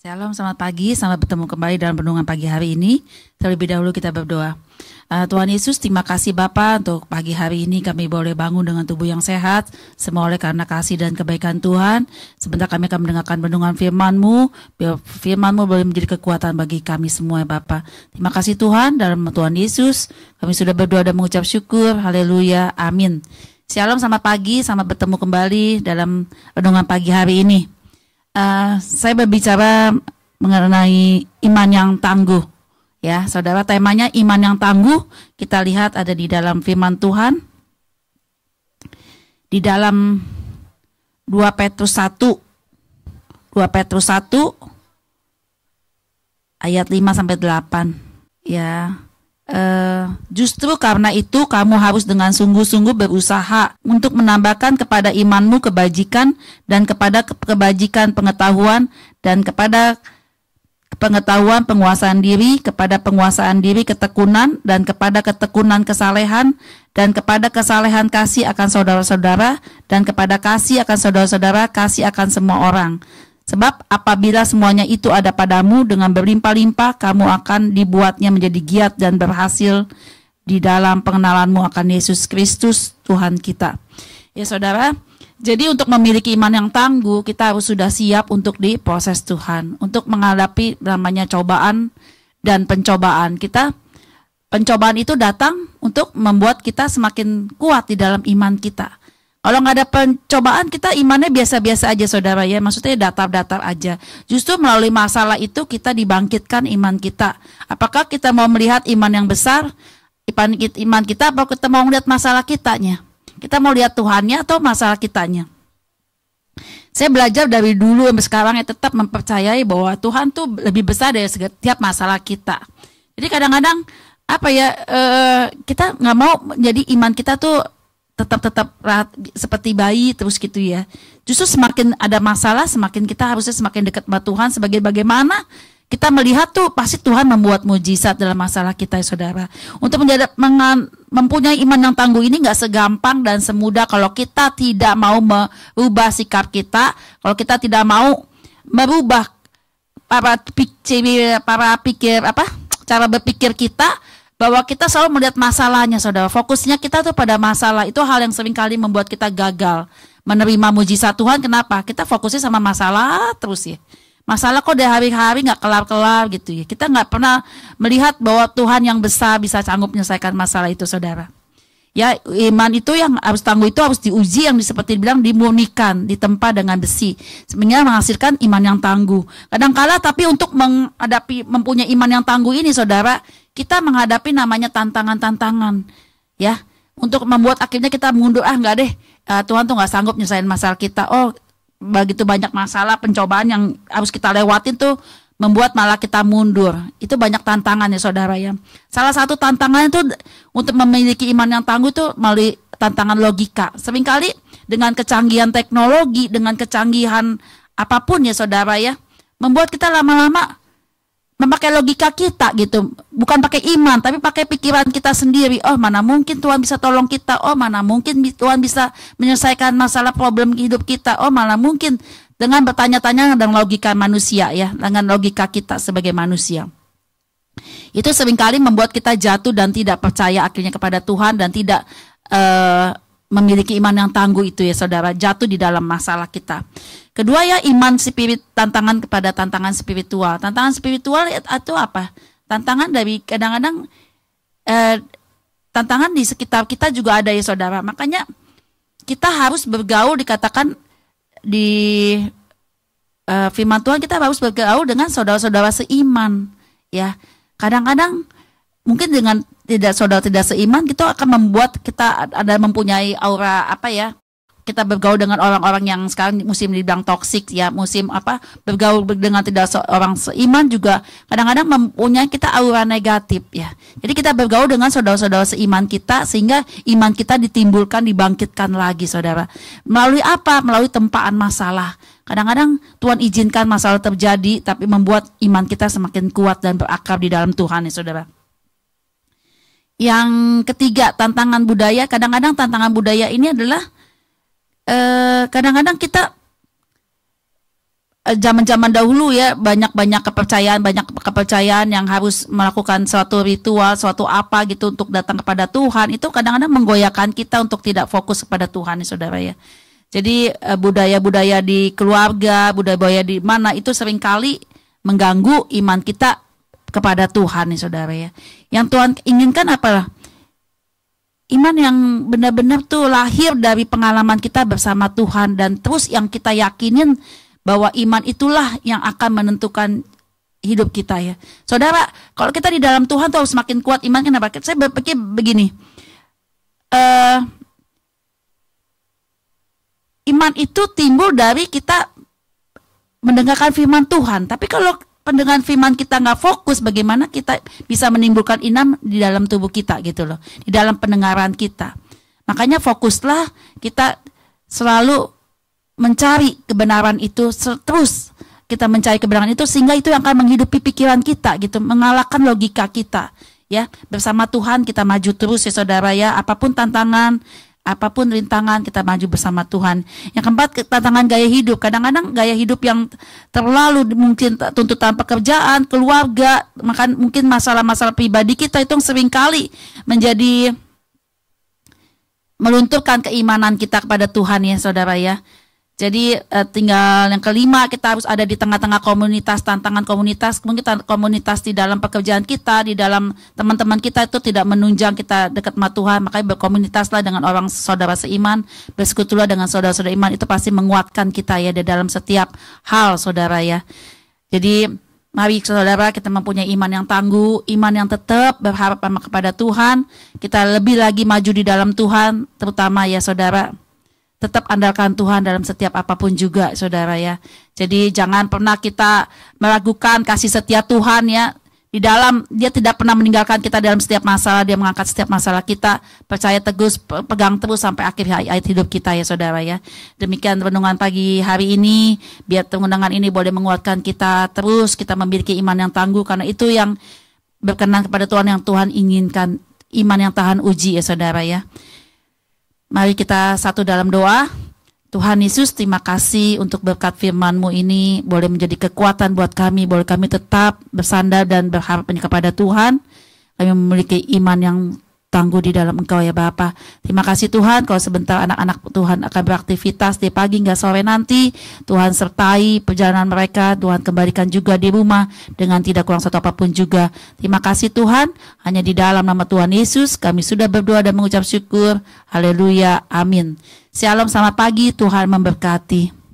Shalom, selamat pagi, selamat bertemu kembali dalam renungan pagi hari ini. Terlebih dahulu kita berdoa. Tuhan Yesus, terima kasih Bapa untuk pagi hari ini kami boleh bangun dengan tubuh yang sehat. Semua oleh karena kasih dan kebaikan Tuhan. Sebentar kami akan mendengarkan renungan firman-Mu. Biar firman-Mu boleh menjadi kekuatan bagi kami semua ya Bapa. Terima kasih Tuhan, dalam Tuhan Yesus kami sudah berdoa dan mengucap syukur. Haleluya, amin. Shalom, selamat pagi, selamat bertemu kembali dalam renungan pagi hari ini. Saya berbicara mengenai iman yang tangguh. Ya, saudara, temanya iman yang tangguh. Kita lihat ada di dalam firman Tuhan. Di dalam 2 Petrus 1. 2 Petrus 1 ayat 5-8. Ya. Justru karena itu kamu harus dengan sungguh-sungguh berusaha untuk menambahkan kepada imanmu kebajikan, dan kepada kebajikan pengetahuan, dan kepada pengetahuan penguasaan diri, kepada penguasaan diri ketekunan, dan kepada ketekunan kesalehan, dan kepada kesalehan kasih akan saudara-saudara, dan kepada kasih akan saudara-saudara kasih akan semua orang. Sebab apabila semuanya itu ada padamu dengan berlimpah-limpah, kamu akan dibuatnya menjadi giat dan berhasil di dalam pengenalanmu akan Yesus Kristus Tuhan kita. Ya saudara, jadi untuk memiliki iman yang tangguh, kita harus sudah siap untuk diproses Tuhan, untuk menghadapi namanya cobaan dan pencobaan. Pencobaan itu datang untuk membuat kita semakin kuat di dalam iman kita. Kalau nggak ada pencobaan, kita imannya biasa-biasa aja saudara ya, maksudnya datar-datar aja. Justru melalui masalah itu kita dibangkitkan iman kita. Apakah kita mau melihat iman yang besar, iman kita, atau kita mau melihat masalah kitanya? Kita mau lihat Tuhannya atau masalah kitanya? Saya belajar dari dulu sampai sekarang ya, tetap mempercayai bahwa Tuhan tuh lebih besar dari setiap masalah kita. Jadi kadang-kadang kita nggak mau jadi iman kita tuh tetap seperti bayi terus gitu ya. Justru semakin ada masalah, semakin kita harusnya semakin dekat sama Tuhan. Sebagai bagaimana kita melihat tuh pasti Tuhan membuat mujizat dalam masalah kita ya saudara. Untuk mempunyai iman yang tangguh ini gak segampang dan semudah kalau kita tidak mau merubah sikap kita, kalau kita tidak mau merubah cara berpikir kita, bahwa kita selalu melihat masalahnya saudara. Fokusnya kita tuh pada masalah. Itu hal yang seringkali membuat kita gagal menerima mujizat Tuhan. Kenapa? Kita fokusnya sama masalah terus ya. Masalah kok dari hari-hari gak kelar-kelar gitu ya. Kita gak pernah melihat bahwa Tuhan yang besar bisa sanggup menyelesaikan masalah itu saudara. Ya, iman itu yang harus tangguh itu harus diuji, yang seperti dibilang dimurnikan, ditempa dengan besi, sebenarnya menghasilkan iman yang tangguh. Kadang-kala tapi untuk mempunyai iman yang tangguh ini saudara, kita menghadapi namanya tantangan-tantangan, ya, untuk membuat akhirnya kita mundur, enggak deh, Tuhan tuh nggak sanggup nyelesain masalah kita. Oh, begitu banyak masalah, pencobaan yang harus kita lewatin tuh membuat malah kita mundur. Itu banyak tantangan ya saudara ya. Salah satu tantangan itu untuk memiliki iman yang tangguh itu melalui tantangan logika. Seringkali dengan kecanggihan teknologi, dengan kecanggihan apapun ya saudara ya, membuat kita lama-lama memakai logika kita gitu, bukan pakai iman tapi pakai pikiran kita sendiri. Oh, mana mungkin Tuhan bisa tolong kita, oh mana mungkin Tuhan bisa menyelesaikan masalah problem hidup kita, oh mana mungkin, dengan bertanya-tanya dengan logika manusia ya, dengan logika kita sebagai manusia. Itu seringkali membuat kita jatuh dan tidak percaya akhirnya kepada Tuhan, dan tidak memiliki iman yang tangguh itu ya saudara, jatuh di dalam masalah kita. Kedua ya, iman tantangan kepada tantangan spiritual. Tantangan spiritual itu apa? Tantangan dari kadang-kadang tantangan di sekitar kita juga ada ya saudara. Makanya kita harus bergaul, dikatakan di firman Tuhan, kita harus bergaul dengan saudara-saudara seiman ya. Kadang-kadang mungkin dengan saudara tidak seiman, kita akan membuat kita ada mempunyai aura kita bergaul dengan orang-orang yang sekarang musim dibilang toksik ya, bergaul dengan tidak orang seiman juga kadang-kadang mempunyai kita aura negatif ya. Jadi kita bergaul dengan saudara-saudara seiman kita, sehingga iman kita dibangkitkan lagi saudara. Melalui apa? Melalui tempaan masalah. Kadang-kadang Tuhan izinkan masalah terjadi, tapi membuat iman kita semakin kuat dan berakar di dalam Tuhan ya saudara. Yang ketiga, tantangan budaya. Kadang-kadang tantangan budaya ini adalah kadang-kadang kita zaman-zaman dahulu ya, banyak kepercayaan yang harus melakukan suatu ritual, suatu apa gitu untuk datang kepada Tuhan. Itu kadang-kadang menggoyahkan kita untuk tidak fokus kepada Tuhan ya saudara ya. Jadi budaya-budaya di keluarga, budaya-budaya di mana itu seringkali mengganggu iman kita kepada Tuhan ya saudara ya. Yang Tuhan inginkan apalah? Iman yang benar-benar tuh lahir dari pengalaman kita bersama Tuhan, dan terus yang kita yakinin bahwa iman itulah yang akan menentukan hidup kita ya. Saudara, kalau kita di dalam Tuhan tuh harus semakin kuat iman. Kenapa? Saya berpikir begini, iman itu timbul dari kita mendengarkan firman Tuhan. Tapi kalau pendengaran firman kita nggak fokus, bagaimana kita bisa menimbulkan iman di dalam tubuh kita gitu loh, di dalam pendengaran kita. Makanya fokuslah kita selalu mencari kebenaran itu, terus kita mencari kebenaran itu, sehingga itu yang akan menghidupi pikiran kita gitu, mengalahkan logika kita ya. Bersama Tuhan kita maju terus ya saudara ya, apapun tantangan, apapun rintangan, kita maju bersama Tuhan. Yang keempat, tantangan gaya hidup. Kadang-kadang gaya hidup yang terlalu mungkin tuntutan pekerjaan, keluarga, mungkin masalah-masalah pribadi kita itu seringkali menjadi melunturkan keimanan kita kepada Tuhan ya saudara ya. Jadi tinggal yang kelima, kita harus ada di tengah-tengah komunitas, tantangan komunitas, mungkin komunitas di dalam pekerjaan kita, di dalam teman-teman kita itu tidak menunjang kita dekat sama Tuhan. Makanya berkomunitaslah dengan orang saudara seiman, bersekutulah dengan saudara-saudara iman, itu pasti menguatkan kita ya di dalam setiap hal saudara ya. Jadi mari saudara, kita mempunyai iman yang tangguh, iman yang tetap berharap kepada Tuhan. Kita lebih lagi maju di dalam Tuhan, terutama ya saudara, tetap andalkan Tuhan dalam setiap apapun juga saudara ya. Jadi jangan pernah kita meragukan kasih setia Tuhan ya. Di dalam, dia tidak pernah meninggalkan kita dalam setiap masalah, dia mengangkat setiap masalah kita. Percaya teguh, pegang terus sampai akhir hayat hidup kita ya saudara ya. Demikian renungan pagi hari ini, biar renungan ini boleh menguatkan kita terus, kita memiliki iman yang tangguh, karena itu yang berkenan kepada Tuhan, yang Tuhan inginkan, iman yang tahan uji ya saudara ya. Mari kita satu dalam doa. Tuhan Yesus, terima kasih untuk berkat firman-Mu ini boleh menjadi kekuatan buat kami, boleh kami tetap bersandar dan berharap kepada Tuhan. Kami memiliki iman yang tangguh di dalam Engkau ya Bapa. Terima kasih Tuhan, kalau sebentar anak-anak Tuhan akan beraktivitas di pagi hingga sore nanti, Tuhan sertai perjalanan mereka, Tuhan kembalikan juga di rumah dengan tidak kurang satu apapun juga. Terima kasih Tuhan, hanya di dalam nama Tuhan Yesus kami sudah berdoa dan mengucap syukur. Haleluya, amin. Shalom, selamat pagi, Tuhan memberkati.